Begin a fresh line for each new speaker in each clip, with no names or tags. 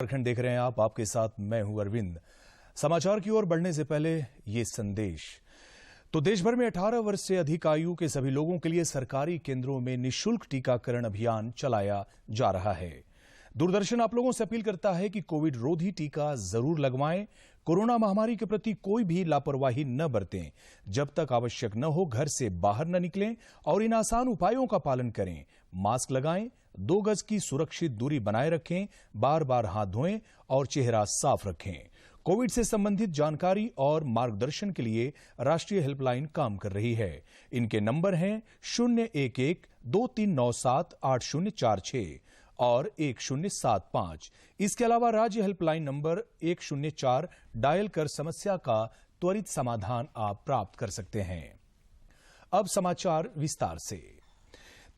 झारखंड देख रहे हैं आप, आपके साथ मैं हूं अरविंद। समाचार की ओर बढ़ने से पहले ये संदेश। तो देश भर में 18 वर्ष से अधिक आयु के सभी लोगों के लिए सरकारी केंद्रों में निःशुल्क टीकाकरण अभियान चलाया जा रहा है। दूरदर्शन आप लोगों से अपील करता है कि कोविड रोधी टीका जरूर लगवाएं। कोरोना महामारी के प्रति कोई भी लापरवाही न बरतें। जब तक आवश्यक न हो घर से बाहर न निकलें और इन आसान उपायों का पालन करें। मास्क लगाएं, 2 गज की सुरक्षित दूरी बनाए रखें, बार बार हाथ धोएं और चेहरा साफ रखें। कोविड से संबंधित जानकारी और मार्गदर्शन के लिए राष्ट्रीय हेल्पलाइन काम कर रही है। इनके नंबर हैं 011-2397-8046 और 1075। इसके अलावा राज्य हेल्पलाइन नंबर 104 डायल कर समस्या का त्वरित समाधान आप प्राप्त कर सकते हैं। अब समाचार विस्तार से।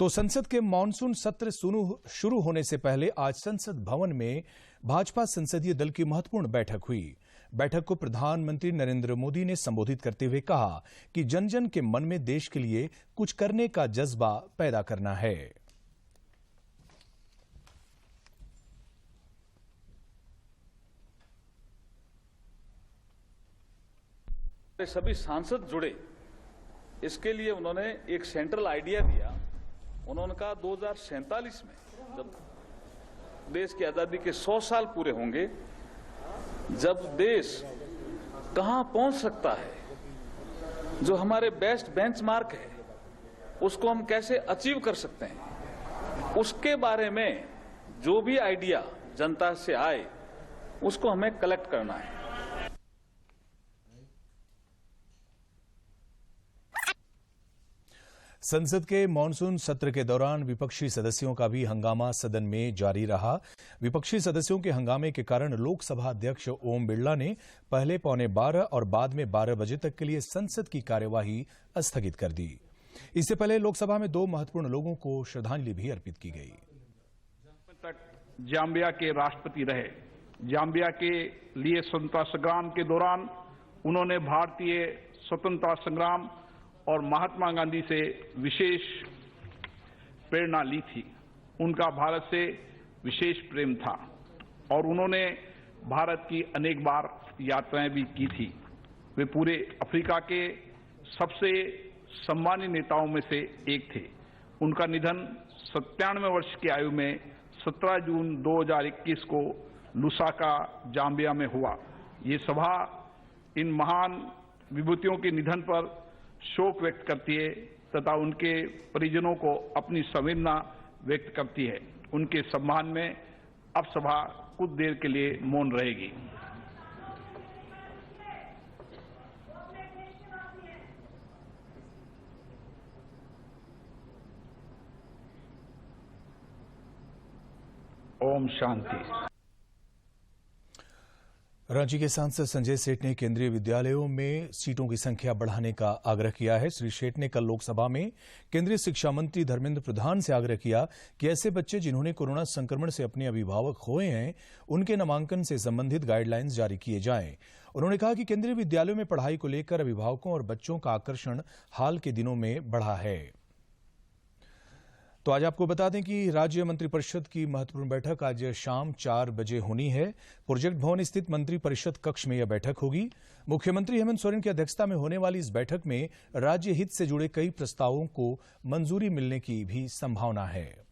तो संसद के मानसून सत्र शुरू होने से पहले आज संसद भवन में भाजपा संसदीय दल की महत्वपूर्ण बैठक हुई। बैठक को प्रधानमंत्री नरेंद्र मोदी ने संबोधित करते हुए कहा कि जन जन के मन में देश के लिए कुछ करने का जज्बा पैदा करना है।
सभी सांसद जुड़े, इसके लिए उन्होंने एक सेंट्रल आइडिया दिया। उन्होंने कहा 2047 में जब देश की आजादी के 100 साल पूरे होंगे, जब देश कहां पहुंच सकता है, जो हमारे बेस्ट बेंचमार्क है उसको हम कैसे अचीव कर सकते हैं, उसके बारे में जो भी आइडिया जनता से आए उसको हमें कलेक्ट करना है।
संसद के मानसून सत्र के दौरान विपक्षी सदस्यों का भी हंगामा सदन में जारी रहा। विपक्षी सदस्यों के हंगामे के कारण लोकसभा अध्यक्ष ओम बिरला ने पहले 11:15 और बाद में 12 बजे तक के लिए संसद की कार्यवाही स्थगित कर दी। इससे पहले लोकसभा में 2 महत्वपूर्ण लोगों को श्रद्धांजलि भी अर्पित की गई।
तक जाम्बिया के राष्ट्रपति रहे। जाम्बिया के लिए स्वतंत्रता संग्राम के दौरान उन्होंने भारतीय स्वतंत्रता संग्राम और महात्मा गांधी से विशेष प्रेरणा ली थी। उनका भारत से विशेष प्रेम था और उन्होंने भारत की अनेक बार यात्राएं भी की थी। वे पूरे अफ्रीका के सबसे सम्मानित नेताओं में से एक थे। उनका निधन 97 वर्ष की आयु में 17 जून 2021 को लुसाका, जाम्बिया में हुआ। ये सभा इन महान विभूतियों के निधन पर शोक व्यक्त करती है तथा उनके परिजनों को अपनी संवेदना व्यक्त करती है। उनके सम्मान में अब सभा कुछ देर के लिए मौन रहेगी। ओम शांति।
रांची के सांसद संजय सेठ ने केंद्रीय विद्यालयों में सीटों की संख्या बढ़ाने का आग्रह किया है। श्री सेठ ने कल लोकसभा में केंद्रीय शिक्षा मंत्री धर्मेंद्र प्रधान से आग्रह किया कि ऐसे बच्चे जिन्होंने कोरोना संक्रमण से अपने अभिभावक खोए हैं, उनके नामांकन से संबंधित गाइडलाइंस जारी किए जाएं। उन्होंने कहा कि केंद्रीय विद्यालयों में पढ़ाई को लेकर अभिभावकों और बच्चों का आकर्षण हाल के दिनों में बढ़ा है। तो आज आपको बता दें कि राज्य मंत्रिपरिषद की महत्वपूर्ण बैठक आज शाम 4 बजे होनी है। प्रोजेक्ट भवन स्थित मंत्रिपरिषद कक्ष में यह बैठक होगी। मुख्यमंत्री हेमंत सोरेन की अध्यक्षता में होने वाली इस बैठक में राज्य हित से जुड़े कई प्रस्तावों को मंजूरी मिलने की भी संभावना है।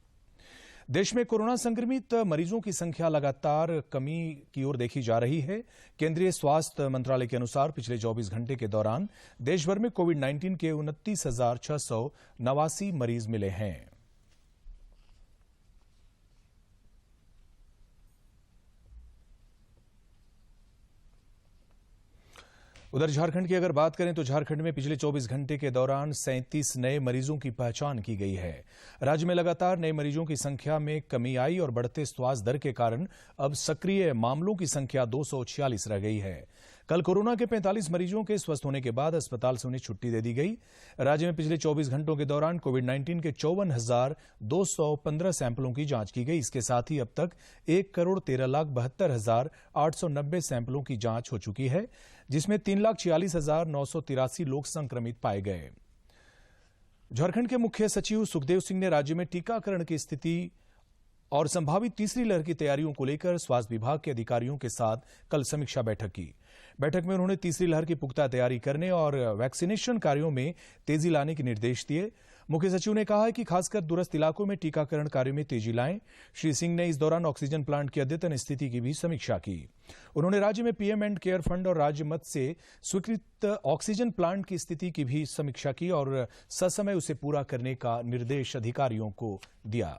देश में कोरोना संक्रमित मरीजों की संख्या लगातार कमी की ओर देखी जा रही है। केंद्रीय स्वास्थ्य मंत्रालय के अनुसार पिछले 24 घंटे के दौरान देश भर में कोविड-19 के 29,689 मरीज मिले हैं। उधर झारखंड की अगर बात करें तो झारखंड में पिछले 24 घंटे के दौरान 37 नए मरीजों की पहचान की गई है। राज्य में लगातार नए मरीजों की संख्या में कमी आई और बढ़ते स्वास्थ्य दर के कारण अब सक्रिय मामलों की संख्या 246 रह गई है। कल कोरोना के 45 मरीजों के स्वस्थ होने के बाद अस्पताल से उन्हें छुट्टी दे दी गई। राज्य में पिछले 24 घंटों के दौरान कोविड-19 के 54,215 सैंपलों की जांच की गई। इसके साथ ही अब तक 1,13,72,890 सैंपलों की जांच हो चुकी है, जिसमें 3,46,983 लोग संक्रमित पाए गए। झारखंड के मुख्य सचिव सुखदेव सिंह ने राज्य में टीकाकरण की स्थिति और संभावित तीसरी लहर की तैयारियों को लेकर स्वास्थ्य विभाग के अधिकारियों के साथ कल समीक्षा बैठक की। बैठक में उन्होंने तीसरी लहर की पुख्ता तैयारी करने और वैक्सीनेशन कार्यों में तेजी लाने के निर्देश दिए। मुख्य सचिव ने कहा कि खासकर दूरस्थ इलाकों में टीकाकरण कार्य में तेजी लाएं। श्री सिंह ने इस दौरान ऑक्सीजन प्लांट की अद्यतन स्थिति की भी समीक्षा की। उन्होंने राज्य में पीएम एंड केयर फंड और राज्य मद से स्वीकृत ऑक्सीजन प्लांट की स्थिति की भी समीक्षा की और ससमय उसे पूरा करने का निर्देश अधिकारियों को दिया।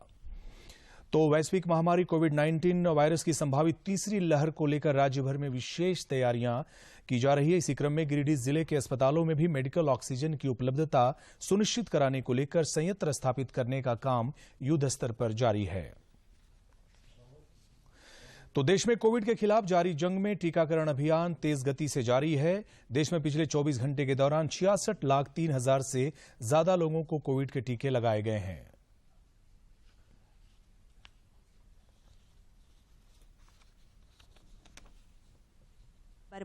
तो वैश्विक महामारी कोविड-19 वायरस की संभावित तीसरी लहर को लेकर राज्य भर में विशेष तैयारियां की जा रही है। इसी क्रम में गिरिडीह जिले के अस्पतालों में भी मेडिकल ऑक्सीजन की उपलब्धता सुनिश्चित कराने को लेकर संयंत्र स्थापित करने का काम युद्ध स्तर पर जारी है। तो देश में कोविड के खिलाफ जारी जंग में टीकाकरण अभियान तेज गति से जारी है। देश में पिछले 24 घंटे के दौरान 66,03,000 से ज्यादा लोगों को कोविड के टीके लगाए गए हैं।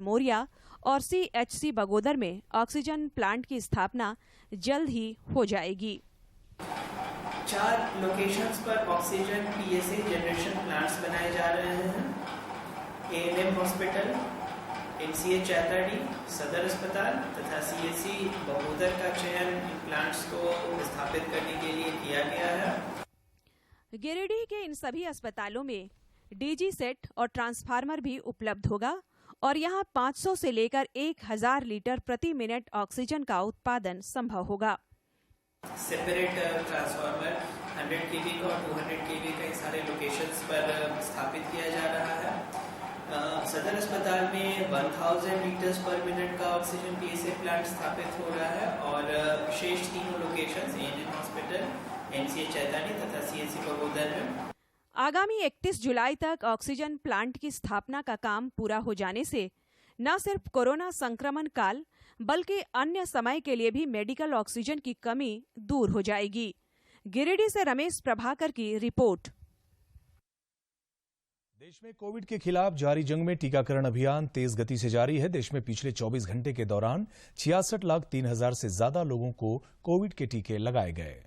मोरिया और CHC बगोदर में ऑक्सीजन प्लांट की स्थापना जल्द ही हो जाएगी।
4 लोकेशंस पर ऑक्सीजन PSA जनरेशन प्लांट्स बनाए जा रहे हैं। ANM हॉस्पिटल, NCH चैताडी, सदर अस्पताल तथा CHC बगोदर का चयन इन प्लांट्स को स्थापित करने के लिए किया गया है।
गिरिडीह के इन सभी अस्पतालों में DG सेट और ट्रांसफार्मर भी उपलब्ध होगा और यहां 500 से लेकर 1000 लीटर प्रति मिनट ऑक्सीजन का उत्पादन संभव होगा।
सेपरेट ट्रांसफार्मर 100 kV का और 200 kV कई सारे लोकेशंस पर स्थापित किया जा रहा है। सदर अस्पताल में 1000 लीटर्स पर मिनट का ऑक्सीजन PSA प्लांट स्थापित हो रहा है और शेष तीनों लोकेशंस ANM हॉस्पिटल, NCH चैताडी तथा CHC बगोदर में।
आगामी 31 जुलाई तक ऑक्सीजन प्लांट की स्थापना का काम पूरा हो जाने से न सिर्फ कोरोना संक्रमण काल बल्कि अन्य समय के लिए भी मेडिकल ऑक्सीजन की कमी दूर हो जाएगी। गिरिडीह से रमेश प्रभाकर की रिपोर्ट।
देश में कोविड के खिलाफ जारी जंग में टीकाकरण अभियान तेज गति से जारी है। देश में पिछले 24 घंटे के दौरान 66,03,000 से ज्यादा लोगों को कोविड के टीके लगाए गए।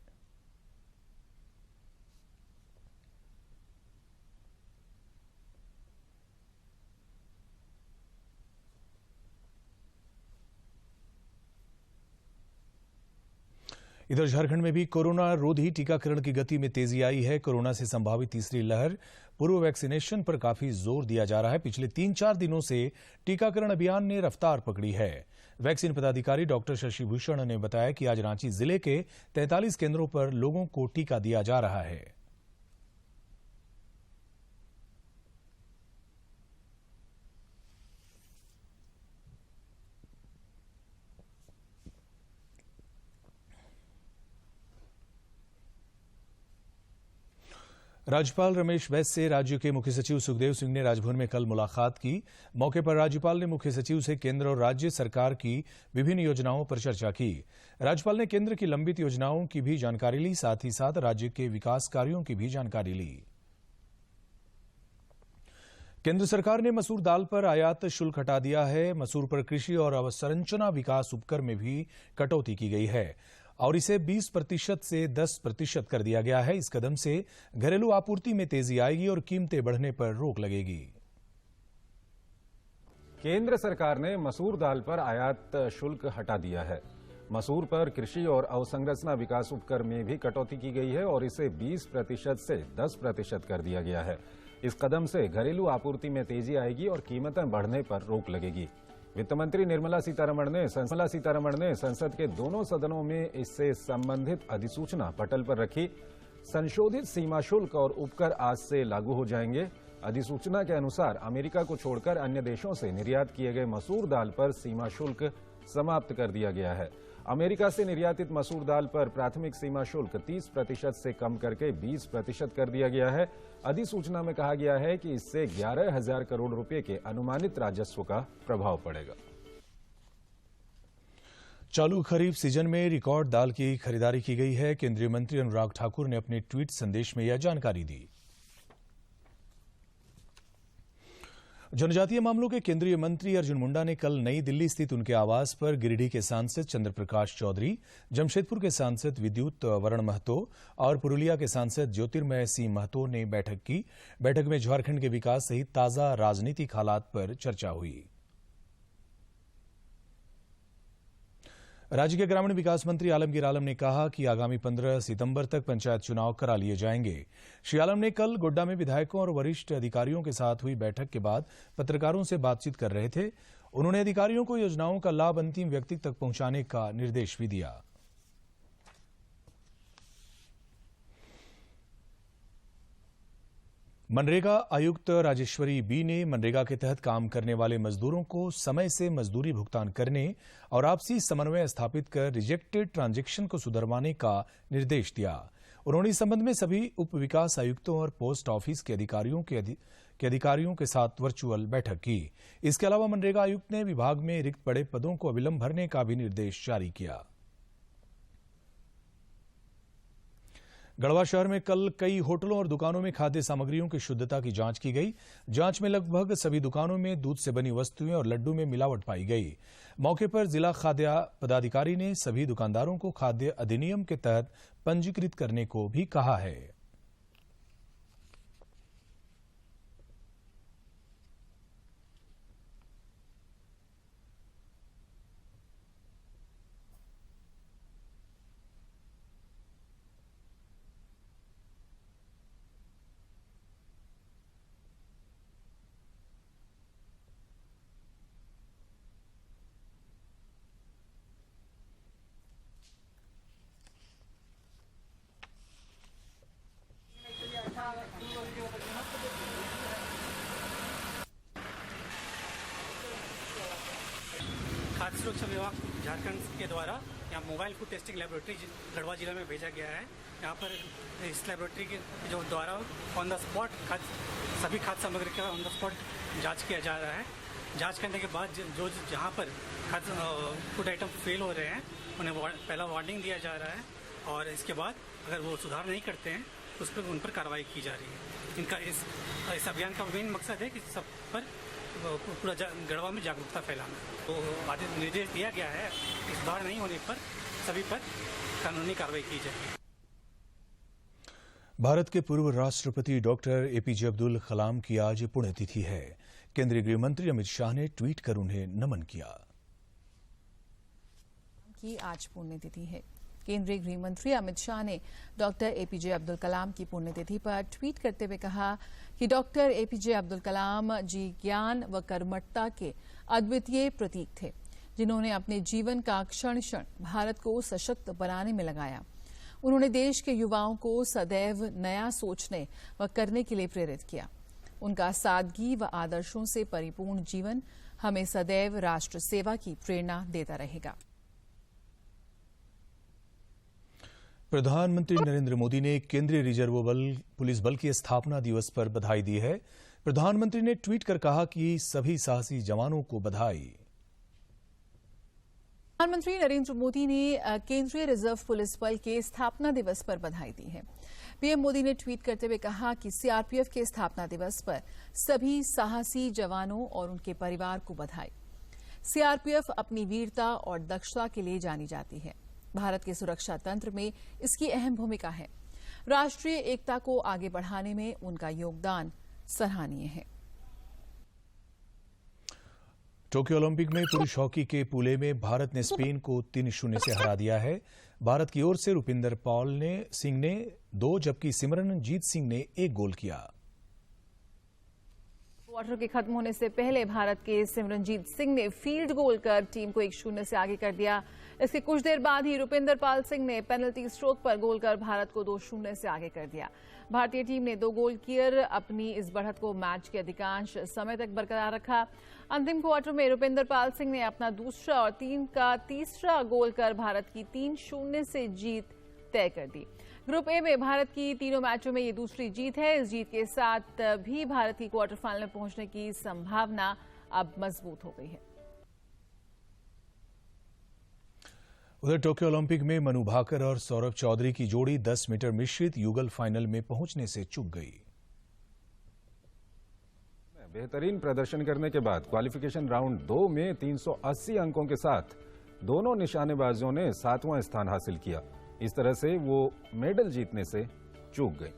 इधर झारखंड में भी कोरोना रोधी टीकाकरण की गति में तेजी आई है। कोरोना से संभावित तीसरी लहर पूर्व वैक्सीनेशन पर काफी जोर दिया जा रहा है। पिछले 3-4 दिनों से टीकाकरण अभियान ने रफ्तार पकड़ी है। वैक्सीन पदाधिकारी डॉक्टर शशि भूषण ने बताया कि आज रांची जिले के 43 केंद्रों पर लोगों को टीका दिया जा रहा है। राज्यपाल रमेश बैस से राज्य के मुख्य सचिव सुखदेव सिंह ने राजभवन में कल मुलाकात की। मौके पर राज्यपाल ने मुख्य सचिव से केंद्र और राज्य सरकार की विभिन्न योजनाओं पर चर्चा की। राज्यपाल ने केंद्र की लंबित योजनाओं की भी जानकारी ली, साथ ही साथ राज्य के विकास कार्यों की भी जानकारी ली। केंद्र सरकार ने मसूर दाल पर आयात शुल्क हटा दिया है। मसूर पर कृषि और अवसंरचना विकास उपकर में भी कटौती की गई है और इसे 20% से 10% कर दिया गया है। इस कदम से घरेलू आपूर्ति में तेजी आएगी और कीमतें बढ़ने पर रोक लगेगी।
केंद्र सरकार ने मसूर दाल पर आयात शुल्क हटा दिया है। मसूर पर कृषि और अवसंरचना विकास उपकर में भी कटौती की गई है और इसे 20% से 10% कर दिया गया है। इस कदम से घरेलू आपूर्ति में तेजी आएगी और कीमतें बढ़ने पर रोक लगेगी। वित्त मंत्री निर्मला सीतारमण ने संसद के दोनों सदनों में इससे संबंधित अधिसूचना पटल पर रखी। संशोधित सीमा शुल्क और उपकर आज से लागू हो जाएंगे। अधिसूचना के अनुसार अमेरिका को छोड़कर अन्य देशों से निर्यात किए गए मसूर दाल पर सीमा शुल्क समाप्त कर दिया गया है। अमेरिका से निर्यातित मसूर दाल पर प्राथमिक सीमा शुल्क 30% से कम करके 20% कर दिया गया है। अधिसूचना में कहा गया है कि इससे 11,000 करोड़ रुपए के अनुमानित राजस्व का प्रभाव पड़ेगा।
चालू खरीफ सीजन में रिकॉर्ड दाल की खरीदारी की गई है। केंद्रीय मंत्री अनुराग ठाकुर ने अपने ट्वीट संदेश में यह जानकारी दी। जनजातीय मामलों के केंद्रीय मंत्री अर्जुन मुंडा ने कल नई दिल्ली स्थित उनके आवास पर गिरिडीह के सांसद चंद्र प्रकाश चौधरी, जमशेदपुर के सांसद विद्युत वरण महतो और पुरुलिया के सांसद ज्योतिर्मय सिंह महतो ने बैठक की। बैठक में झारखंड के विकास सहित ताजा राजनीतिक हालात पर चर्चा हुई। राज्य के ग्रामीण विकास मंत्री आलमगीर आलम ने कहा कि आगामी 15 सितंबर तक पंचायत चुनाव करा लिए जाएंगे। श्री आलम ने कल गोड्डा में विधायकों और वरिष्ठ अधिकारियों के साथ हुई बैठक के बाद पत्रकारों से बातचीत कर रहे थे। उन्होंने अधिकारियों को योजनाओं का लाभ अंतिम व्यक्ति तक पहुंचाने का निर्देश भी दिया। मनरेगा आयुक्त राजेश्वरी बी ने मनरेगा के तहत काम करने वाले मजदूरों को समय से मजदूरी भुगतान करने और आपसी समन्वय स्थापित कर रिजेक्टेड ट्रांजैक्शन को सुधरवाने का निर्देश दिया। उन्होंने इस संबंध में सभी उप विकास आयुक्तों और पोस्ट ऑफिस के अधिकारियों के साथ वर्चुअल बैठक की। इसके अलावा मनरेगा आयुक्त ने विभाग में रिक्त पड़े पदों को अविलंब भरने का भी निर्देश जारी किया। गढ़वा शहर में कल कई होटलों और दुकानों में खाद्य सामग्रियों की शुद्धता की जांच की गई। जांच में लगभग सभी दुकानों में दूध से बनी वस्तुएं और लड्डू में मिलावट पाई गई। मौके पर जिला खाद्य पदाधिकारी ने सभी दुकानदारों को खाद्य अधिनियम के तहत पंजीकृत करने को भी कहा है।
खाद्य सुरक्षा विभाग झारखंड के द्वारा यहाँ mobile food testing laboratory Garhwa जिला में भेजा गया है। यहाँ पर इस लेबोरेटरी के जो द्वारा ऑन द स्पॉट सभी खाद्य सामग्री का ऑन द स्पॉट जांच किया जा रहा है। जांच करने के बाद जो जहाँ पर खाद्य फूड आइटम फेल हो रहे हैं उन्हें पहला वार्निंग दिया जा रहा है और इसके बाद अगर वो सुधार नहीं करते हैं तो उन पर कार्रवाई की जा रही है। इनका इस अभियान का मेन मकसद है कि सब पर पूरा गढ़वा में जागरूकता फैलाना। तो आदेश निर्देश दिया गया है कि सुधार नहीं होने पर सभी पर कानूनी कार्रवाई की जाएगी।
भारत के पूर्व राष्ट्रपति डॉक्टर एपीजे अब्दुल कलाम की आज पुण्यतिथि है। केंद्रीय गृह मंत्री अमित शाह ने ट्वीट कर उन्हें नमन किया।
की आज पुण्यतिथि है। केंद्रीय गृह मंत्री अमित शाह ने डॉक्टर एपीजे अब्दुल कलाम की पुण्यतिथि पर ट्वीट करते हुए कहा कि डॉक्टर एपीजे अब्दुल कलाम जी ज्ञान व कर्मठता के अद्वितीय प्रतीक थे, जिन्होंने अपने जीवन का क्षण क्षण भारत को सशक्त बनाने में लगाया। उन्होंने देश के युवाओं को सदैव नया सोचने व करने के लिए प्रेरित किया। उनका सादगी व आदर्शों से परिपूर्ण जीवन हमें सदैव राष्ट्र सेवा की प्रेरणा देता रहेगा।
प्रधानमंत्री नरेंद्र मोदी ने केंद्रीय रिजर्व पुलिस बल की स्थापना दिवस पर बधाई दी है। प्रधानमंत्री ने ट्वीट कर कहा कि सभी साहसी जवानों को बधाई।
प्रधानमंत्री नरेंद्र मोदी ने केंद्रीय रिजर्व पुलिस बल के स्थापना दिवस पर बधाई दी है। पीएम मोदी ने ट्वीट करते हुए कहा कि सीआरपीएफ के स्थापना दिवस पर सभी साहसी जवानों और उनके परिवार को बधाई। सीआरपीएफ अपनी वीरता और दक्षता के लिए जानी जाती है। भारत के सुरक्षा तंत्र में इसकी अहम भूमिका है। राष्ट्रीय एकता को आगे बढ़ाने में उनका योगदान सराहनीय है।
टोक्यो ओलंपिक में पुरुष हॉकी के पूले में भारत ने स्पेन को 3-0 से हरा दिया है। भारत की ओर से रुपिंदर पाल सिंह ने 2 जबकि सिमरनजीत सिंह ने 1 गोल किया।
क्वार्टर के खत्म होने से पहले भारत के सिमरनजीत सिंह ने फील्ड गोल कर टीम को 1-0 से आगे कर दिया। इसके कुछ देर बाद ही रुपिंदर पाल सिंह ने पेनल्टी स्ट्रोक पर गोल कर भारत को 2-0 से आगे कर दिया। भारतीय टीम ने 2 गोल किए अपनी इस बढ़त को मैच के अधिकांश समय तक बरकरार रखा। अंतिम क्वार्टर में रुपिंदर पाल सिंह ने अपना दूसरा और टीम का तीसरा गोल कर भारत की 3-0 से जीत तय कर दी। ग्रुप ए में भारत की तीनों मैचों में ये दूसरी जीत है। इस जीत के साथ भी भारत की क्वार्टर फाइनल में पहुंचने की संभावना अब मजबूत हो गई है।
उधर टोक्यो ओलंपिक में मनु भाकर और सौरभ चौधरी की जोड़ी 10 मीटर मिश्रित युगल फाइनल में पहुंचने से चूक गई।
बेहतरीन प्रदर्शन करने के बाद क्वालिफिकेशन राउंड 2 में 380 अंकों के साथ दोनों निशानेबाजों ने 7वां स्थान हासिल किया। इस तरह से वो मेडल जीतने से चूक गई।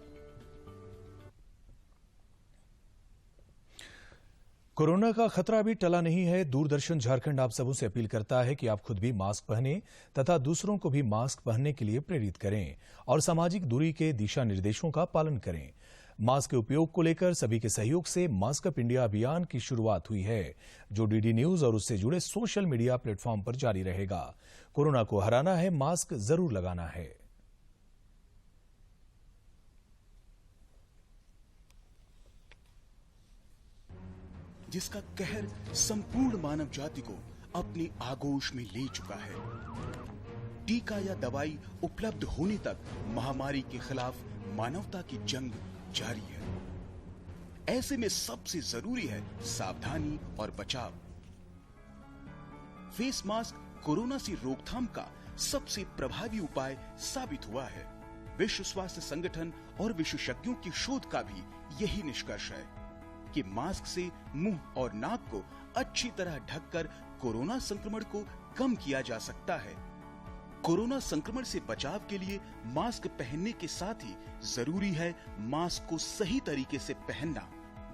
कोरोना का खतरा अभी टला नहीं है। दूरदर्शन झारखंड आप सबों से अपील करता है कि आप खुद भी मास्क पहनें तथा दूसरों को भी मास्क पहनने के लिए प्रेरित करें और सामाजिक दूरी के दिशा निर्देशों का पालन करें। मास्क के उपयोग को लेकर सभी के सहयोग से मास्क अप इंडिया अभियान की शुरुआत हुई है, जो डीडी न्यूज और उससे जुड़े सोशल मीडिया प्लेटफॉर्म पर जारी रहेगा। कोरोना को हराना है, मास्क जरूर लगाना है।
जिसका कहर संपूर्ण मानव जाति को अपनी आगोश में ले चुका है। टीका या दवाई उपलब्ध होने तक महामारी के खिलाफ मानवता की जंग जारी है। ऐसे में सबसे जरूरी है सावधानी और बचाव। फेस मास्क कोरोना से रोकथाम का सबसे प्रभावी उपाय साबित हुआ है। विश्व स्वास्थ्य संगठन और विशेषज्ञों की शोध का भी यही निष्कर्ष है कि मास्क से मुंह और नाक को अच्छी तरह ढककर कोरोना संक्रमण को कम किया जा सकता है। कोरोना संक्रमण से बचाव के लिए मास्क पहनने के साथ ही जरूरी है मास्क को सही तरीके से पहनना।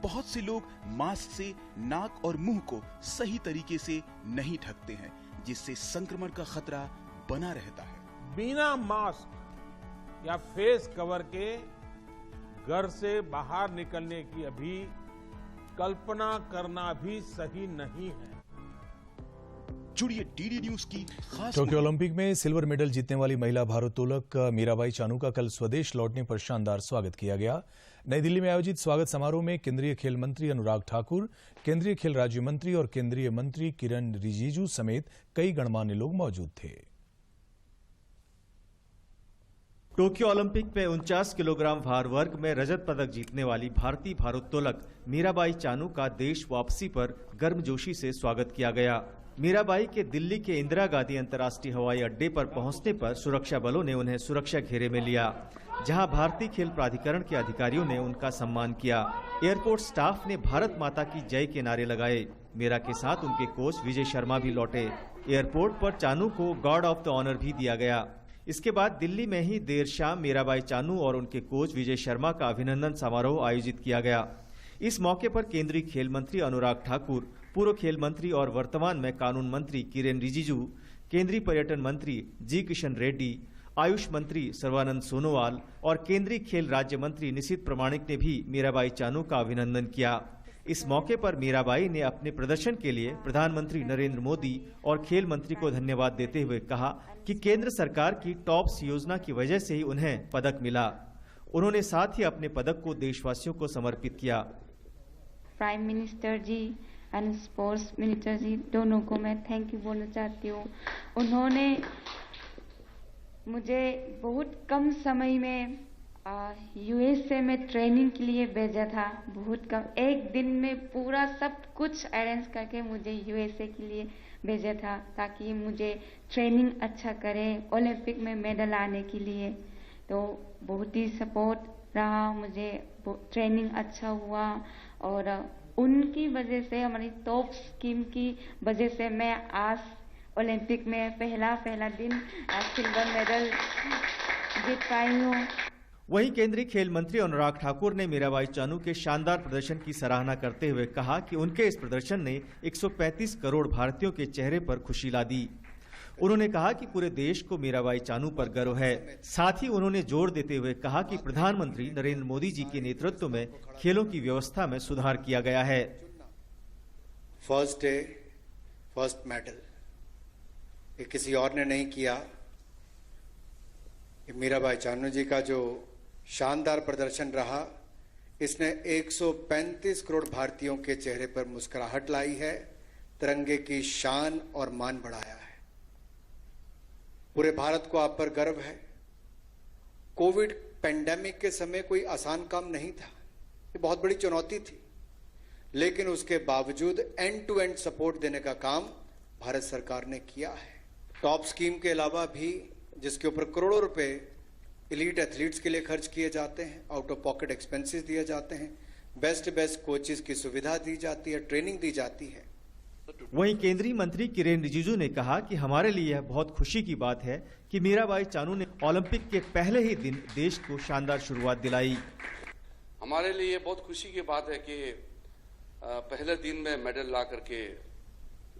बहुत से लोग मास्क से नाक और मुंह को सही तरीके से नहीं ढकते हैं, जिससे संक्रमण का खतरा बना रहता है।
बिना मास्क या फेस कवर के घर से बाहर निकलने की अभी कल्पना करना भी सही नहीं है।
जुड़िए डीडी न्यूज की खास।
टोक्यो ओलंपिक में सिल्वर मेडल जीतने वाली महिला भारोत्तोलक मीराबाई चानू का कल स्वदेश लौटने पर शानदार स्वागत किया गया। नई दिल्ली में आयोजित स्वागत समारोह में केंद्रीय खेल मंत्री अनुराग ठाकुर, केंद्रीय खेल राज्य मंत्री और केंद्रीय मंत्री किरण रिजिजू समेत कई गणमान्य लोग मौजूद थे।
टोक्यो ओलंपिक में 49 किलोग्राम भार वर्ग में रजत पदक जीतने वाली भारतीय भारोत्तोलक मीराबाई चानू का देश वापसी पर गर्मजोशी से स्वागत किया गया। मीराबाई के दिल्ली के इंदिरा गांधी अंतर्राष्ट्रीय हवाई अड्डे पर पहुंचने पर सुरक्षा बलों ने उन्हें सुरक्षा घेरे में लिया, जहां भारतीय खेल प्राधिकरण के अधिकारियों ने उनका सम्मान किया। एयरपोर्ट स्टाफ ने भारत माता की जय के नारे लगाए। मीरा के साथ उनके कोच विजय शर्मा भी लौटे। एयरपोर्ट पर चानू को गार्ड ऑफ द ऑनर भी दिया गया। इसके बाद दिल्ली में ही देर शाम मीराबाई चानू और उनके कोच विजय शर्मा का अभिनंदन समारोह आयोजित किया गया। इस मौके पर केंद्रीय खेल मंत्री अनुराग ठाकुर, पूर्व खेल मंत्री और वर्तमान में कानून मंत्री किरेन रिजिजू, केंद्रीय पर्यटन मंत्री जी किशन रेड्डी, आयुष मंत्री सर्बानंद सोनोवाल और केंद्रीय खेल राज्य मंत्री निशित प्रमाणिक ने भी मीराबाई चानू का अभिनंदन किया। इस मौके पर मीराबाई ने अपने प्रदर्शन के लिए प्रधानमंत्री नरेंद्र मोदी और खेल मंत्री को धन्यवाद देते हुए कहा कि केंद्र सरकार की टॉप्स योजना की वजह से ही उन्हें पदक मिला। उन्होंने साथ ही अपने पदक को देशवासियों को समर्पित किया।
Prime minister ji and sports minister ji दोनों को मैं थैंक यू बोलना चाहती हूँ। उन्होंने मुझे बहुत कम समय में यूएसए में ट्रेनिंग के लिए भेजा था। बहुत कम, एक दिन में पूरा सब कुछ अरेंज करके मुझे यूएसए के लिए भेजा था, ताकि मुझे ट्रेनिंग अच्छा करे ओलंपिक में मेडल आने के लिए। तो बहुत ही सपोर्ट रहा, मुझे ट्रेनिंग अच्छा हुआ और उनकी वजह से, हमारी टॉप स्कीम की वजह से मैं आज ओलंपिक में पहला दिन सिल्वर मेडल जीत पाई हूँ।
वहीं केंद्रीय खेल मंत्री अनुराग ठाकुर ने मीराबाई चानू के शानदार प्रदर्शन की सराहना करते हुए कहा कि उनके इस प्रदर्शन ने 135 करोड़ भारतीयों के चेहरे पर खुशी ला दी। उन्होंने कहा कि पूरे देश को मीराबाई चानू पर गर्व है। साथ ही उन्होंने जोर देते हुए कहा कि प्रधानमंत्री नरेंद्र मोदी जी के नेतृत्व में खेलों की व्यवस्था में सुधार किया गया है।
फर्स्ट डे फर्स्ट मेडल ये किसी और ने नहीं किया। मीराबाई चानू जी का जो शानदार प्रदर्शन रहा, इसने 135 करोड़ भारतीयों के चेहरे पर मुस्कुराहट लाई है, तिरंगे की शान और मान बढ़ाया है। पूरे भारत को आप पर गर्व है। कोविड पेंडेमिक के समय कोई आसान काम नहीं था, ये बहुत बड़ी चुनौती थी, लेकिन उसके बावजूद एंड टू एंड सपोर्ट देने का काम भारत सरकार ने किया है। टॉप स्कीम के अलावा भी, जिसके ऊपर करोड़ों रुपए एलीट एथलीट्स के लिए खर्च किए जाते हैं, आउट ऑफ पॉकेट एक्सपेंसेस दिए जाते हैं, बेस्ट कोचेस की सुविधा दी जाती है, ट्रेनिंग दी जाती है।
वहीं केंद्रीय मंत्री किरेन रिजिजू ने कहा कि हमारे लिए यह बहुत खुशी की बात है कि मीराबाई चानू ने ओलंपिक के पहले ही दिन देश को शानदार शुरुआत दिलाई।
हमारे लिए बहुत खुशी की बात है कि पहले दिन में मेडल ला करके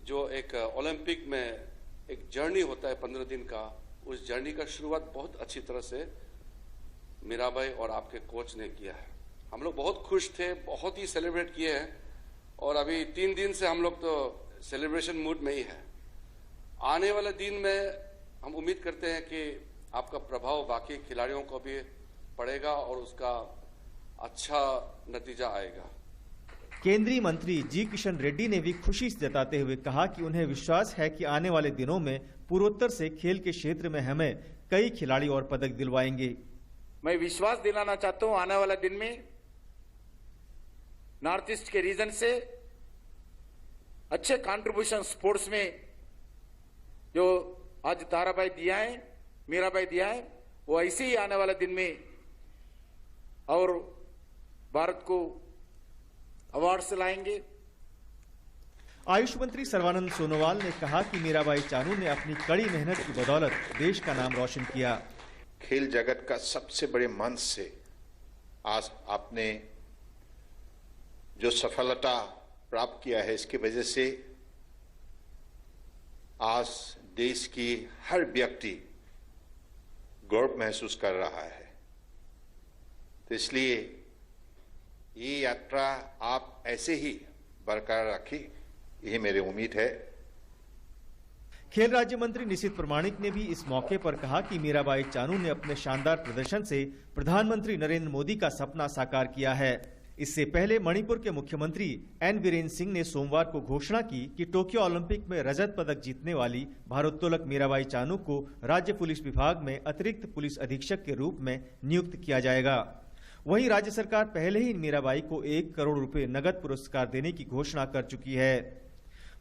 जो एक ओलंपिक में एक जर्नी होता है 15 दिन का, उस जर्नी का शुरुआत बहुत अच्छी तरह से मीराबाई और आपके कोच ने किया है। हम लोग बहुत खुश थे, बहुत ही सेलिब्रेट किए हैं और अभी 3 दिन से हम लोग तो सेलिब्रेशन मूड में ही है। आने वाले दिन में हम उम्मीद करते हैं कि आपका प्रभाव बाकी खिलाड़ियों को भी पड़ेगा और उसका अच्छा नतीजा आएगा।
केंद्रीय मंत्री जी किशन रेड्डी ने भी खुशी जताते हुए कहा कि उन्हें विश्वास है कि आने वाले दिनों में पूर्वोत्तर से खेल के क्षेत्र में हमें कई खिलाड़ी और पदक दिलवाएंगे।
मैं विश्वास दिलाना चाहता हूं आने वाले दिन में नॉर्थ ईस्ट के रीजन से अच्छे कंट्रीब्यूशन स्पोर्ट्स में जो आज ताराबाई दिया है, मीराबाई दिया है, वो ऐसे ही आने वाले दिन में और भारत को अवार्ड से लाएंगे।
आयुष मंत्री सर्बानंद सोनोवाल ने कहा कि मीराबाई चानू ने अपनी कड़ी मेहनत की बदौलत देश का नाम रोशन किया।
खेल जगत का सबसे बड़े मंच से आज आपने जो सफलता प्राप्त किया है, इसकी वजह से आज देश की हर व्यक्ति गौरव महसूस कर रहा है। तो इसलिए ये यात्रा आप ऐसे ही बरकरार रखें, यही मेरी उम्मीद है।
खेल राज्य मंत्री निशित प्रमाणिक ने भी इस मौके पर कहा कि मीराबाई चानू ने अपने शानदार प्रदर्शन से प्रधानमंत्री नरेंद्र मोदी का सपना साकार किया है। इससे पहले मणिपुर के मुख्यमंत्री एन बीरेन सिंह ने सोमवार को घोषणा की कि टोक्यो ओलंपिक में रजत पदक जीतने वाली भारोत्तोलक मीराबाई चानू को राज्य पुलिस विभाग में अतिरिक्त पुलिस अधीक्षक के रूप में नियुक्त किया जाएगा। वहीं राज्य सरकार पहले ही मीराबाई को 1 करोड़ रुपए नगद पुरस्कार देने की घोषणा कर चुकी है।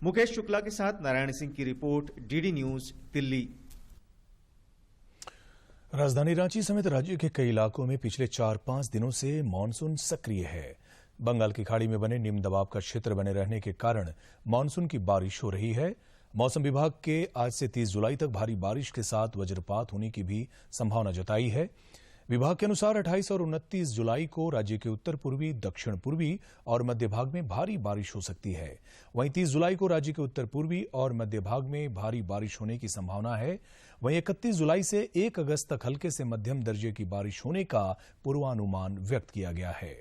मुकेश शुक्ला के साथ नारायण सिंह की रिपोर्ट, डीडी न्यूज, दिल्ली।
राजधानी रांची समेत राज्य के कई इलाकों में पिछले 4-5 दिनों से मानसून सक्रिय है। बंगाल की खाड़ी में बने निम्न दबाव का क्षेत्र बने रहने के कारण मानसून की बारिश हो रही है। मौसम विभाग के आज से 30 जुलाई तक भारी बारिश के साथ वज्रपात होने की भी संभावना जताई है। विभाग के अनुसार 28 और 29 जुलाई को राज्य के उत्तर पूर्वी, दक्षिण पूर्वी और मध्य भाग में भारी बारिश हो सकती है। वहीं 30 जुलाई को राज्य के उत्तर पूर्वी और मध्य भाग में भारी बारिश होने की संभावना है। वहीं 31 जुलाई से 1 अगस्त तक हल्के से मध्यम दर्जे की बारिश होने का पूर्वानुमान व्यक्त किया गया है।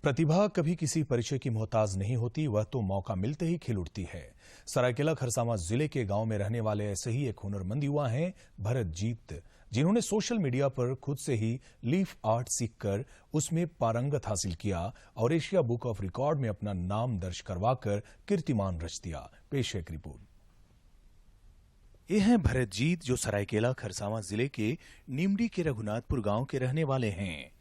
प्रतिभा कभी किसी परिचय की मोहताज नहीं होती, वह तो मौका मिलते ही खिल उठती है। सरायकेला खरसावां जिले के गांव में रहने वाले ऐसे ही एक हुनरमंद युवा हैं भरत जीत, जिन्होंने सोशल मीडिया पर खुद से ही लीफ आर्ट सीखकर उसमें पारंगत हासिल किया और एशिया बुक ऑफ रिकॉर्ड में अपना नाम दर्ज करवाकर कीर्तिमान रच दिया। पेश है एक रिपोर्ट। ये हैं भरत जीत, जो सरायकेला खरसावां जिले के नीमडी के रघुनाथपुर गांव के रहने वाले हैं।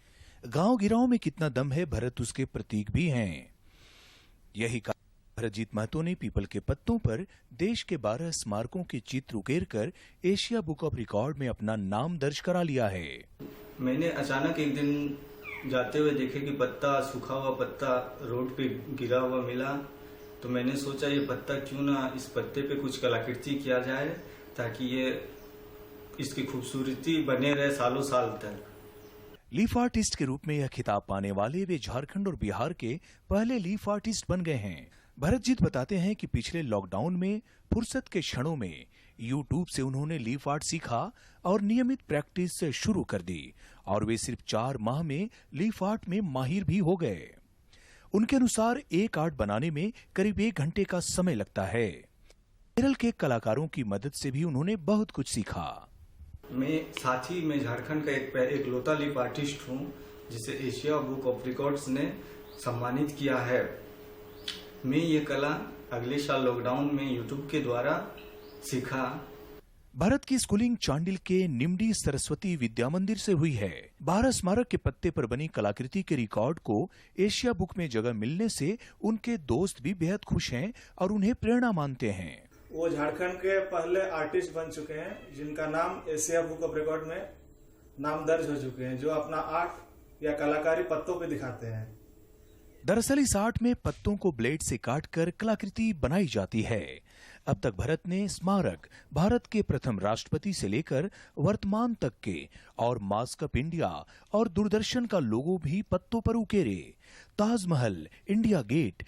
गांव गिराओं में कितना दम है, भरत उसके प्रतीक भी हैं। यही कारण भरतजीत महतो ने पीपल के पत्तों पर देश के 12 स्मारकों के चित्र उकेर कर एशिया बुक ऑफ रिकॉर्ड में अपना नाम दर्ज करा लिया है।
मैंने अचानक एक दिन जाते हुए देखे कि पत्ता, सूखा हुआ पत्ता रोड पे गिरा हुआ मिला, तो मैंने सोचा ये पत्ता क्यों ना इस पत्ते पे कुछ कलाकृति किया जाए ताकि ये इसकी खूबसूरती बने रहे सालों साल तक।
लीफ आर्टिस्ट के रूप में यह खिताब पाने वाले वे झारखंड और बिहार के पहले लीफ आर्टिस्ट बन गए हैं। भरतजीत बताते हैं कि पिछले लॉकडाउन में फुर्सत के क्षणों में यूट्यूब से उन्होंने लीफ आर्ट सीखा और नियमित प्रैक्टिस शुरू कर दी और वे सिर्फ 4 माह में लीफ आर्ट में माहिर भी हो गए। उनके अनुसार एक आर्ट बनाने में करीब 1 घंटे का समय लगता है। केरल के कलाकारों की मदद से भी उन्होंने बहुत कुछ सीखा।
मैं झारखंड का एक लौता लीफ आर्टिस्ट हूँ जिसे एशिया बुक ऑफ रिकॉर्ड्स ने सम्मानित किया है। मैं ये कला अगले साल लॉकडाउन में यूट्यूब के द्वारा सीखा।
भारत की स्कूलिंग चांडिल के निम्डी सरस्वती विद्या मंदिर से हुई है। 12 स्मारक के पत्ते पर बनी कलाकृति के रिकॉर्ड को एशिया बुक में जगह मिलने से उनके दोस्त भी बेहद खुश हैं और उन्हें प्रेरणा मानते हैं।
वो झारखंड के पहले आर्टिस्ट बन चुके हैं जिनका नाम एशिया बुक ऑफ रिकॉर्ड में नाम दर्ज हो चुके हैं जो अपना आर्ट या कलाकारी पत्तों पे दिखाते हैं।
दरअसल इस आर्ट में पत्तों को ब्लेड से काटकर कलाकृति बनाई जाती है। अब तक भारत ने स्मारक, भारत के प्रथम राष्ट्रपति से लेकर वर्तमान तक के और मास्क अप इंडिया और दूरदर्शन का लोगो भी पत्तों पर उकेरे। Taj Mahal, India Gate,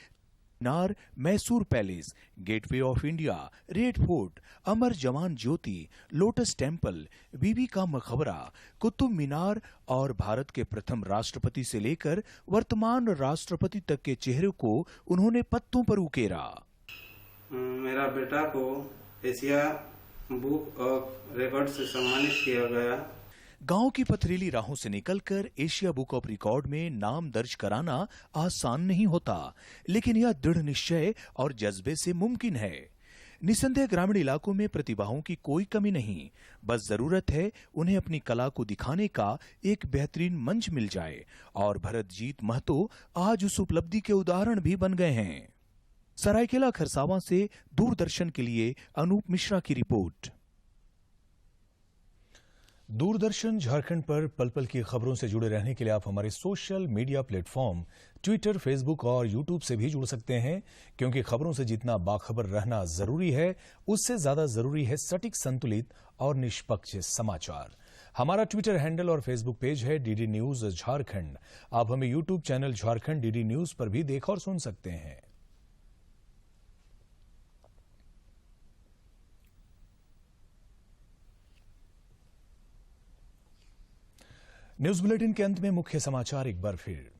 Minar, Mysore Palace, Gateway of India, Red Fort, Amar Jawan Jyoti, lotus temple, बीबी का मकबरा, कुतुब मीनार और भारत के प्रथम राष्ट्रपति से लेकर वर्तमान राष्ट्रपति तक के चेहरे को उन्होंने पत्तों पर उकेरा।
मेरा बेटा को एशिया बुक ऑफ रिकॉर्ड से सम्मानित किया गया।
गांव की पथरीली राहों से निकलकर एशिया बुक ऑफ रिकॉर्ड में नाम दर्ज कराना आसान नहीं होता, लेकिन यह दृढ़ निश्चय और जज्बे से मुमकिन है। निसंदेह ग्रामीण इलाकों में प्रतिभाओं की कोई कमी नहीं, बस जरूरत है उन्हें अपनी कला को दिखाने का एक बेहतरीन मंच मिल जाए, और भरतजीत महतो आज उस उपलब्धि के उदाहरण भी बन गए हैं। सरायकेला खरसावां से दूरदर्शन के लिए अनूप मिश्रा की रिपोर्ट। दूरदर्शन झारखंड पर पल पल की खबरों से जुड़े रहने के लिए आप हमारे social media platform Twitter, Facebook और यूट्यूब से भी जुड़ सकते हैं, क्योंकि खबरों से जितना बाखबर रहना जरूरी है, उससे ज्यादा जरूरी है सटीक, संतुलित और निष्पक्ष समाचार। हमारा ट्विटर हैंडल और फेसबुक पेज है डीडी न्यूज झारखंड। आप हमें YouTube channel Jharkhand DD news पर भी देख और सुन सकते हैं। न्यूज बुलेटिन के अंत में मुख्य समाचार एक बार फिर।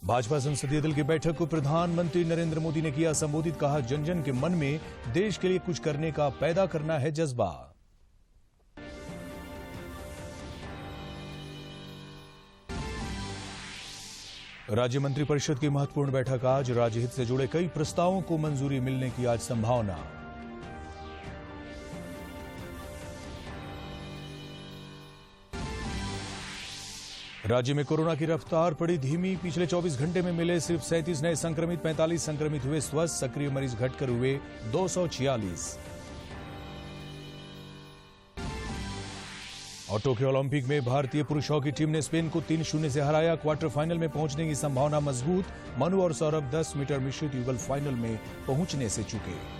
भाजपा संसदीय दल की बैठक को प्रधानमंत्री नरेंद्र मोदी ने किया संबोधित। कहा, जन जन के मन में देश के लिए कुछ करने का, पैदा करना है जज्बा। राज्य मंत्रिपरिषद की महत्वपूर्ण बैठक आज। राज्यहित से जुड़े कई प्रस्तावों को मंजूरी मिलने की आज संभावना। राज्य में कोरोना की रफ्तार पड़ी धीमी। पिछले 24 घंटे में मिले सिर्फ 37 नए संक्रमित, 45 संक्रमित हुए स्वस्थ। सक्रिय मरीज घटकर हुए 246। और टोक्यो ओलंपिक में भारतीय पुरुष हॉकी टीम ने स्पेन को 3-0 से हराया। क्वार्टर फाइनल में पहुंचने की संभावना मजबूत। मनु और सौरभ 10 मीटर मिश्रित युगल फाइनल में पहुंचने से चुके।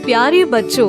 प्यारे बच्चों,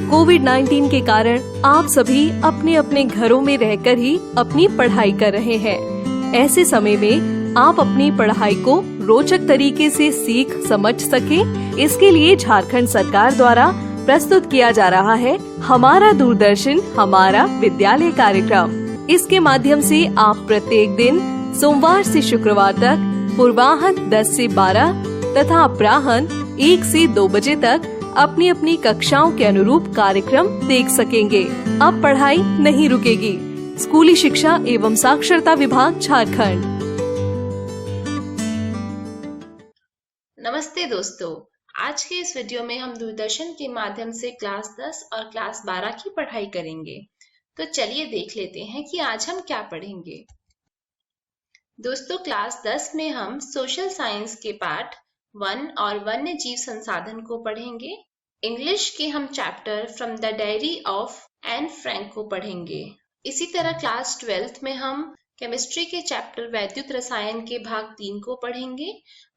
कोविड-19 के कारण आप सभी अपने अपने घरों में रहकर ही अपनी पढ़ाई कर रहे हैं। ऐसे समय में आप अपनी पढ़ाई को रोचक तरीके से सीख समझ सकें, इसके लिए झारखंड सरकार द्वारा प्रस्तुत किया जा रहा है हमारा दूरदर्शन हमारा विद्यालय कार्यक्रम। इसके माध्यम से आप प्रत्येक दिन सोमवार से शुक्रवार तक पूर्वाह्न 10 से 12 तथा अपराह्न 1 से 2 बजे तक अपनी अपनी कक्षाओं के अनुरूप कार्यक्रम देख सकेंगे। अब पढ़ाई नहीं रुकेगी। स्कूली शिक्षा एवं साक्षरता विभाग झारखंड।
नमस्ते दोस्तों, आज के इस वीडियो में हम दूरदर्शन के माध्यम से क्लास 10 और क्लास 12 की पढ़ाई करेंगे। तो चलिए देख लेते हैं कि आज हम क्या पढ़ेंगे। दोस्तों, क्लास 10 में हम सोशल साइंस के पाठ 1 और वन्य जीव संसाधन को पढ़ेंगे। इंग्लिश के हम chapter from the diary of Anne Frank को पढ़ेंगे। इसी तरह क्लास 12th में हम केमिस्ट्री के चैप्टर वैद्युत रसायन के भाग 3 को पढ़ेंगे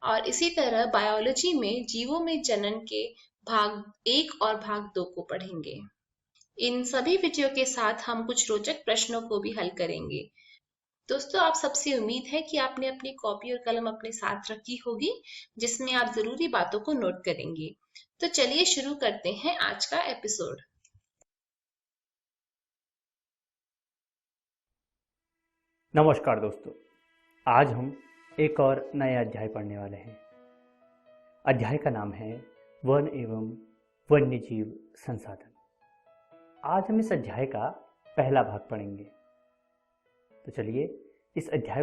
और इसी तरह बायोलॉजी में जीवों में जनन के भाग 1 और भाग 2 को पढ़ेंगे। इन सभी वीडियो के साथ हम कुछ रोचक प्रश्नों को भी हल करेंगे। दोस्तों, आप सबसे उम्मीद है कि आपने अपनी कॉपी और कलम अपने साथ रखी होगी, जिसमें आप जरूरी बातों को नोट करेंगे। तो चलिए शुरू करते हैं आज का एपिसोड।
नमस्कार दोस्तों, आज हम एक और नया अध्याय पढ़ने वाले हैं। अध्याय का नाम है वन एवं वन्यजीव संसाधन। आज हम इस अध्याय का पहला भाग पढ़ेंगे। तो चलिए इस अध्याय